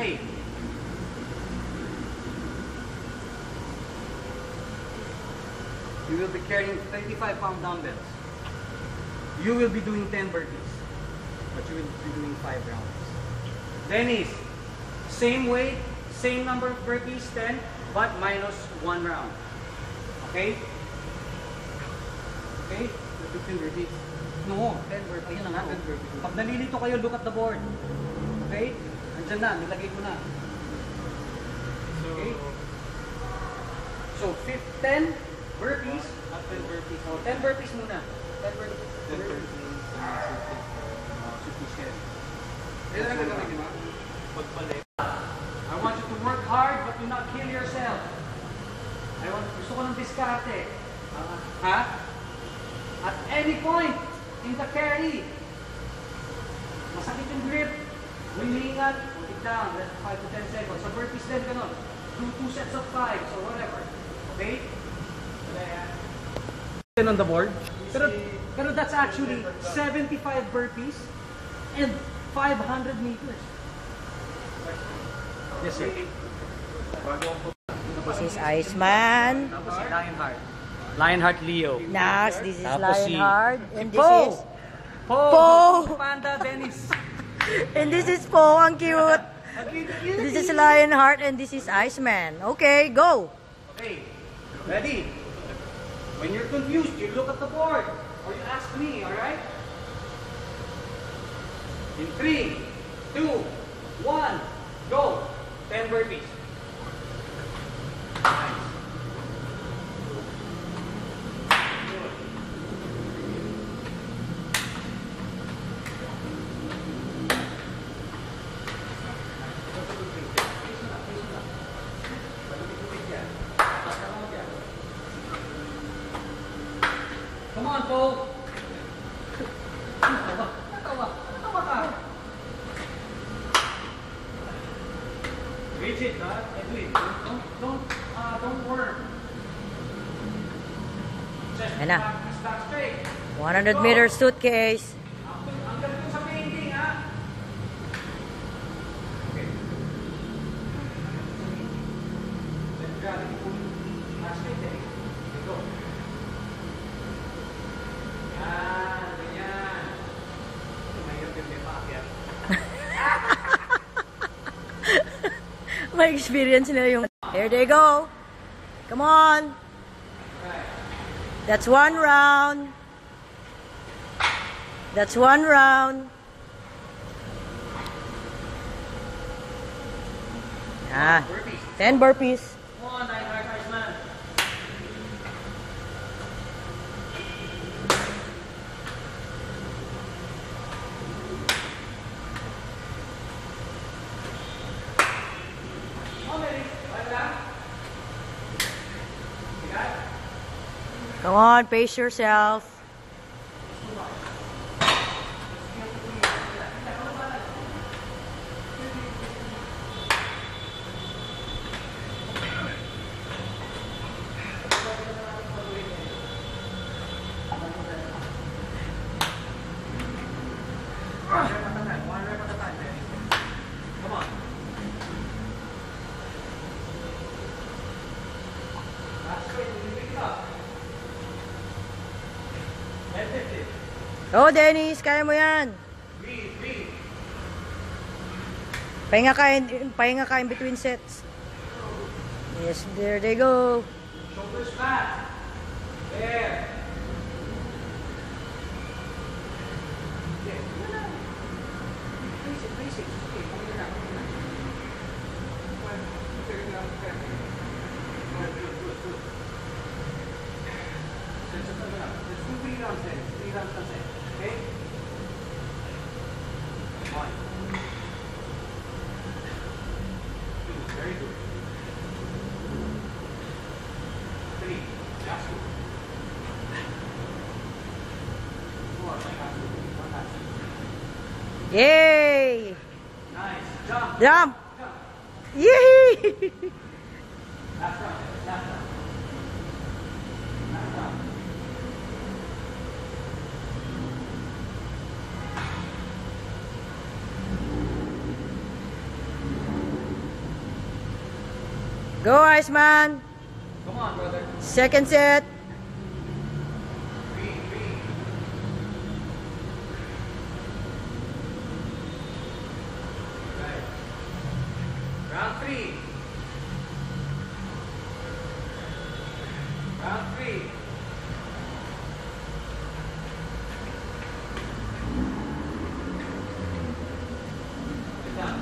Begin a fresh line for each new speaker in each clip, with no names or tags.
Okay. You will be carrying 35-pound dumbbells. You will be doing 10 burpees, but you will be doing 5 rounds. Dennis, same weight, same number of burpees, 10, but minus 1 round. Okay? Okay? 15 burpees. No, 10 burpees. Ayun na nga. 10 burpees. Pag nalilito kayo, look at the board. Okay? Andyan na, nilagay ko na. Okay? So, 10 burpees. 10 burpees. Oh, 10 burpees muna. 10 burpees. 10 burpees. 50 shares. I want you to work hard but do not kill yourself. Gusto ko ng diskarte. Ha? At any point in the carry, masakit yung grip, humingat, put it down, 5 to 10 seconds. Sa burpees din, ganun. Do 2 sets of 5 or whatever. Okay? On the board. Pero that's actually 75 burpees and 500 meters. Yes, sir.
This is Iceman.
Tapos si Lionheart. Lionheart Leo.
Nas, this is
Tapos
Lionheart. And this
Po!
is
Po! Panda Dennis.
and this is Po, ang cute. This is Lionheart and this is Iceman. Okay, go.
Okay, ready? When you're confused, you look at the board or you ask me, alright? In 3, 2, 1, go! 10 burpees. Nice. Come on, Paul. Natawa ka. Reach it, huh? Edwin. Don't work. Just back straight.
100 meter suitcase.
Ang galing sa painting, ha? Okay. Let's grab it. Back straight, eh. Okay, go. Yan, ganyan. Mahirap yung may paakyat.
May experience nila yung... Here they go. Come on. That's 1 round. That's 1 round. Ah, 10 burpees.
Come on, nice man.
Come on, pace yourself.
One rep at a time, Dennis. Come on. That's good. You pick it up. Let's lift it.
Oh, Dennis, kaya mo yan.
Breathe.
Pahinga ka in between sets. Yes, there they go.
Shoulders flat. There. Basic. Okay, come here now. Good. Let's do 3 rounds then. 3 rounds then. Okay? 1. 2. Very good. 3. That's good. 4.
Yay!
Nice. Jump.
Jump! Yay!
Last round.
Go, Iceman.
Come on, brother.
Second set.
Breathe, breathe. Right. Round 3. Round 3. Good done.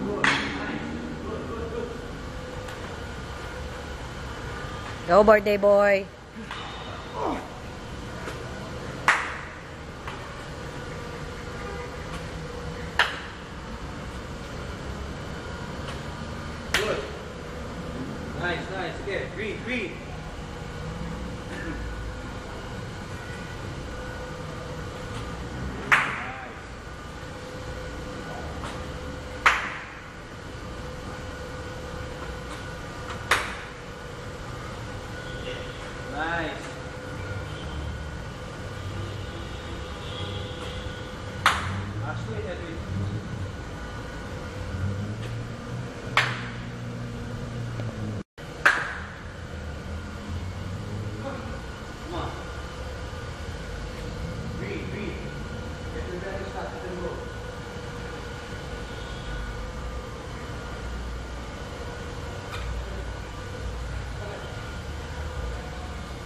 Good. Nice. Good, good, good.
Go, birthday boy.
Good. Nice, nice. Okay, breathe, breathe. Nice. Actually, Edwin. Come on. Breathe, breathe. Get your belly start to the road.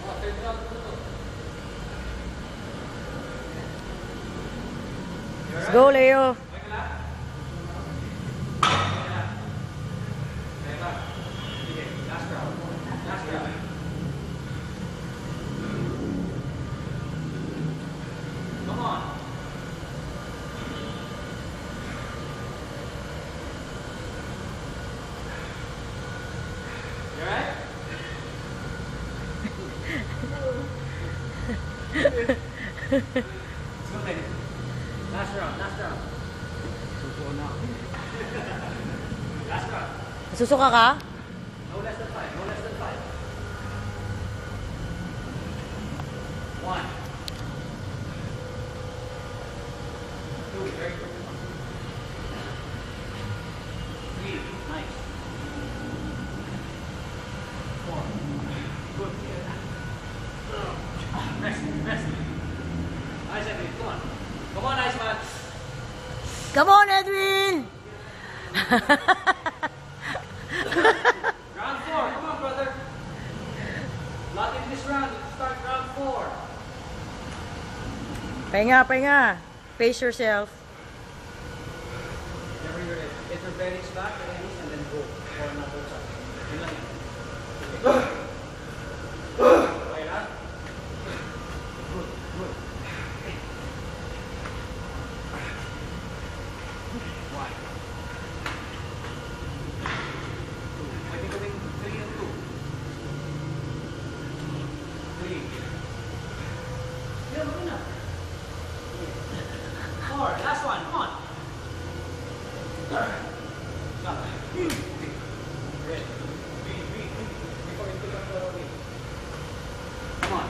Oh, turn it on.
Let's go, Leo.
Last round. Last round. Come on. You alright? Let's go, ladies. Last round, last round. Suko na. Last round.
Susuka ka?
No less than 5. No less than 5. 1. 2. Very good. 3. Nice. 4. Good. Rest. Rest. Nice, Edwin. Come on. Come on, nice man.
Come on, Edwin!
Round 4. Come on, brother. Not in this round. Let's start round 4.
Pahinga, pahinga. Pace yourself.
Whenever you're ready, get your bearings back, release, and then go for another shot. Yun lang yun. Okay lang? Good, good. 1. 2. Pwede gawin 3 and 2. 3. Yan, okay na. 4. Last one, come on. Stop. Ready. Breathe, breathe, breathe. Before you take up the weight. Come on.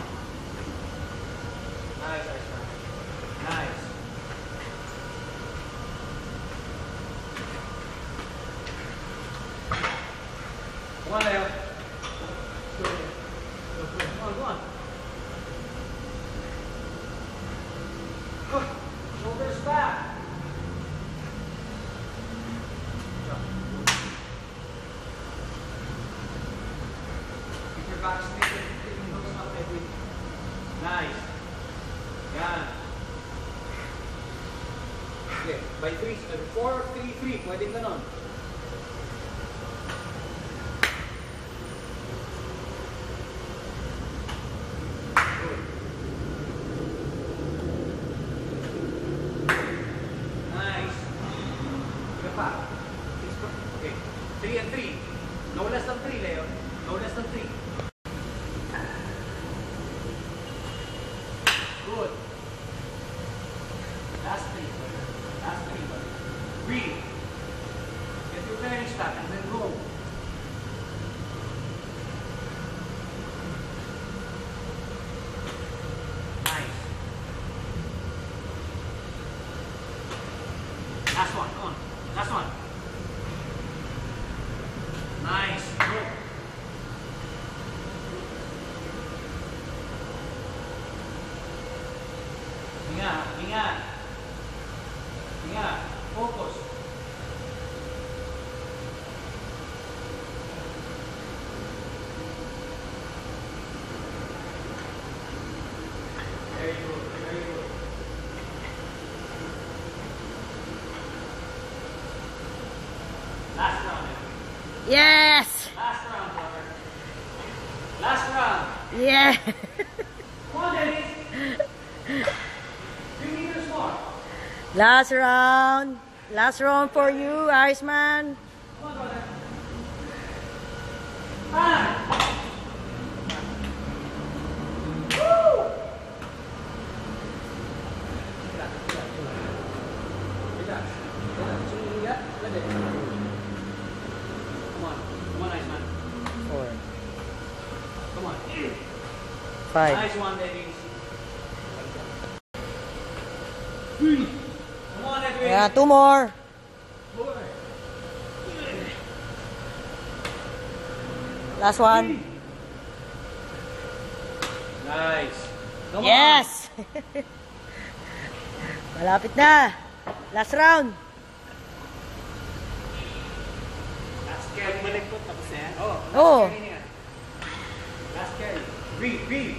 Nice, nice, nice. Nice. Come on, Leo. Go, Leo. Come on, come on. Shoulders back. Keep your back straight and keeping those up, Edwin. Nice. Yan. Okay, by 3, 4, 3, 3. Pwedeng ganon. Nice. Iba pa. Okay. 3 and 3. No less than 3, Leo. No less than 3. Good. Last 3, brother. Last 3, brother. Breathe. Get your bearings back and then go. Nice. Last one, come on. Last one. Nice. Good.
Yeah.
Come on, Dennis. 3 meters more.
Last round. Last round for you, Iceman.
Come on, brother. 5. Woo! Come on, Iceman.
4,
Come on.
5.
Nice one, Dennis. 3. Come on, Edwin.
Yeah, 2 more.
4.
Last one.
Nice. Come
Yes. Malapit na. Last round.
Last carry. Balik ko tapos na yan. Oh.
Oh.
Last carry na yan. Last carry. Breathe.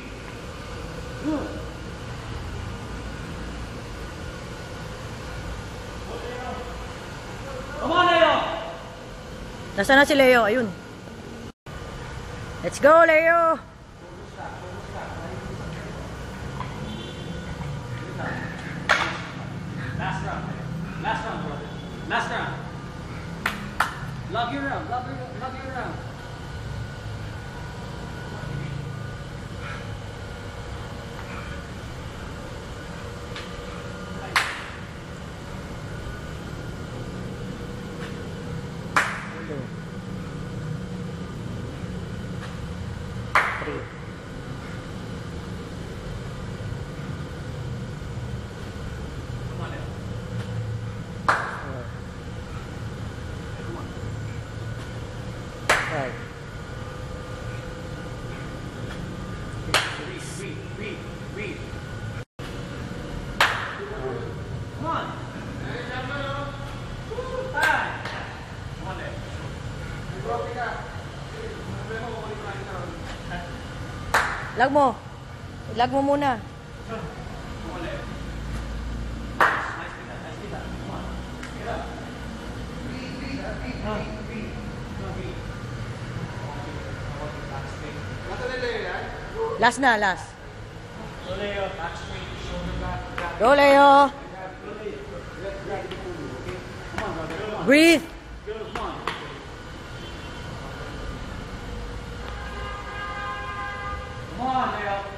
Come on, Leo.
Nasaan na si Leo? Ayun. Let's go, Leo.
Last round, brother. Last round. Love your round. Love your round. Come on, Leo.
5.
Breathe. Come on. 5. Come on, Leo.
Lag mo. Lag mo muna.
Come on, Leo. Nice kita. Come on. Get up. Breathe.
Last na, last.
So, Leo, back straight, shoulder back.
Go, Leo.
Come on, brother. Come on.
Breathe.
Come on. Come on, Leo.